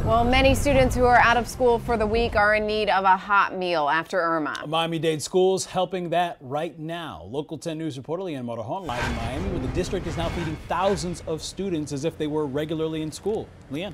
Well, many students who are out of school for the week are in need of a hot meal after Irma. Miami-Dade schools helping that right now. Local 10 News reporter Leanne live in Miami, where the district is now feeding thousands of students as if they were regularly in school. Leanne.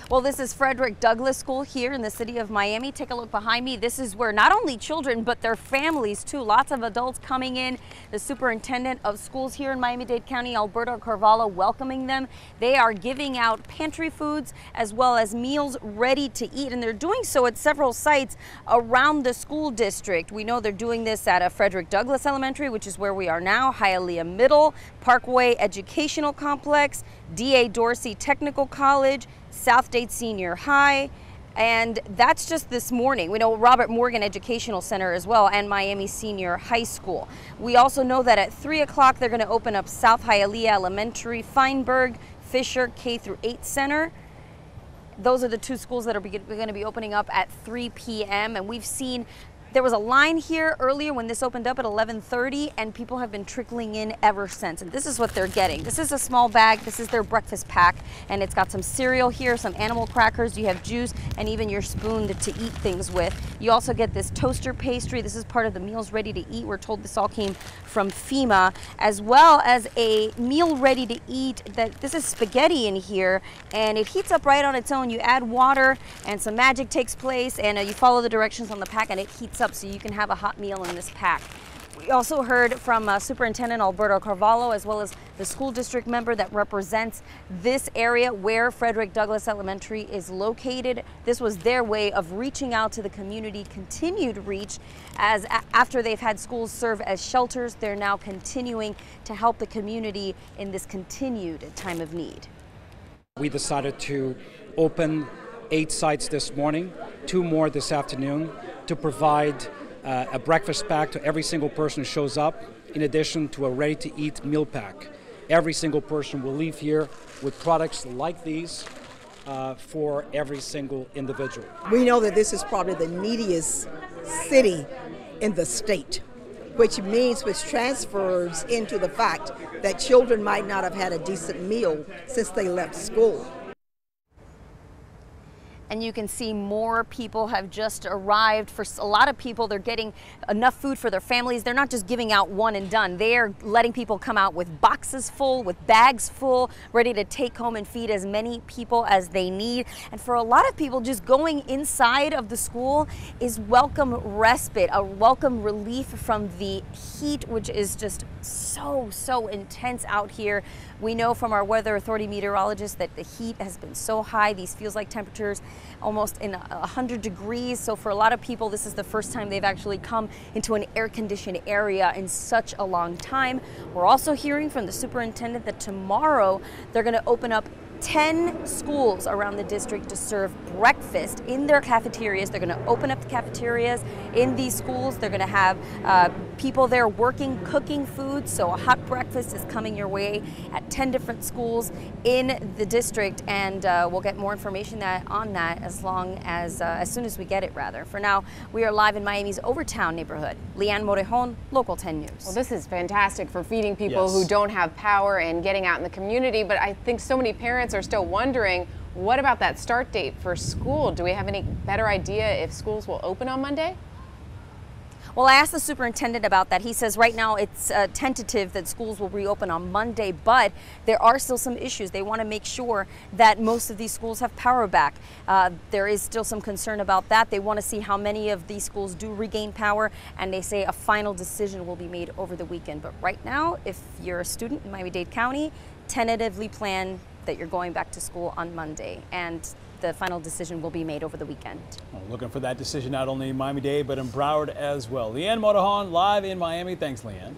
Well, this is Frederick Douglass School here in the city of Miami. Take a look behind me. This is where not only children, but their families too. Lots of adults coming in. The superintendent of schools here in Miami-Dade County, Alberto Carvalho, welcoming them. They are giving out pantry foods as well as meals ready to eat. And they're doing so at several sites around the school district. We know they're doing this at a Frederick Douglass Elementary, which is where we are now, Hialeah Middle, Parkway Educational Complex, D.A. Dorsey Technical College, South Dade Senior High, and that's just this morning. We know Robert Morgan Educational Center as well, and Miami Senior High School. We also know that at 3 o'clock they're going to open up South Hialeah Elementary, Feinberg, Fisher K-8 Center. Those are the two schools that are going to be opening up at 3 p.m. and we've seen there was a line here earlier when this opened up at 11:30, and people have been trickling in ever since. And this is what they're getting. This is a small bag. This is their breakfast pack, and it's got some cereal here, some animal crackers. You have juice, and even your spoon to eat things with. You also get this toaster pastry. This is part of the meals ready to eat. We're told this all came from FEMA, as well as a meal ready to eat. This is spaghetti in here, and it heats up right on its own. You add water, and some magic takes place, and you follow the directions on the pack, and it heats up so you can have a hot meal in this pack. We also heard from Superintendent Alberto Carvalho, as well as the school district member that represents this area where Frederick Douglass Elementary is located. This was their way of reaching out to the community, continued reach, as after they've had schools serve as shelters, they're now continuing to help the community in this continued time of need. We decided to open 8 sites this morning, 2 more this afternoon, to provide a breakfast pack to every single person who shows up, in addition to a ready-to-eat meal pack. Every single person will leave here with products like these for every single individual. We know that this is probably the neediest city in the state, which transfers into the fact that children might not have had a decent meal since they left school. And you can see more people have just arrived. For a lot of people, they're getting enough food for their families. They're not just giving out one and done. They're letting people come out with boxes full, with bags full, ready to take home and feed as many people as they need. And for a lot of people, just going inside of the school is welcome respite, a welcome relief from the heat, which is just so intense out here. We know from our weather authority meteorologists that the heat has been so high. These feels like temperatures almost in 100 degrees. So for a lot of people, this is the first time they've actually come into an air-conditioned area in such a long time. We're also hearing from the superintendent that tomorrow they're going to open up 10 schools around the district to serve breakfast in their cafeterias. They're going to open up the cafeterias in these schools. They're going to have people there working, cooking food. So a hot breakfast is coming your way at 10 different schools in the district, and we'll get more information on that as soon as we get it, rather. For now, we are live in Miami's Overtown neighborhood. Leanne Morejon, Local 10 News. Well, this is fantastic for feeding people Yes. who don't have power and getting out in the community, but I think so many parents are still wondering, what about that start date for school? Do we have any better idea if schools will open on Monday? Well, I asked the superintendent about that. He says right now it's tentative that schools will reopen on Monday, but there are still some issues. They want to make sure that most of these schools have power back. There is still some concern about that. They want to see how many of these schools do regain power, and they say a final decision will be made over the weekend. But right now, if you're a student in Miami-Dade County, tentatively plan that you're going back to school on Monday, and the final decision will be made over the weekend. Well, looking for that decision not only in Miami-Dade, but in Broward as well. Leanne Morejon live in Miami. Thanks, Leanne.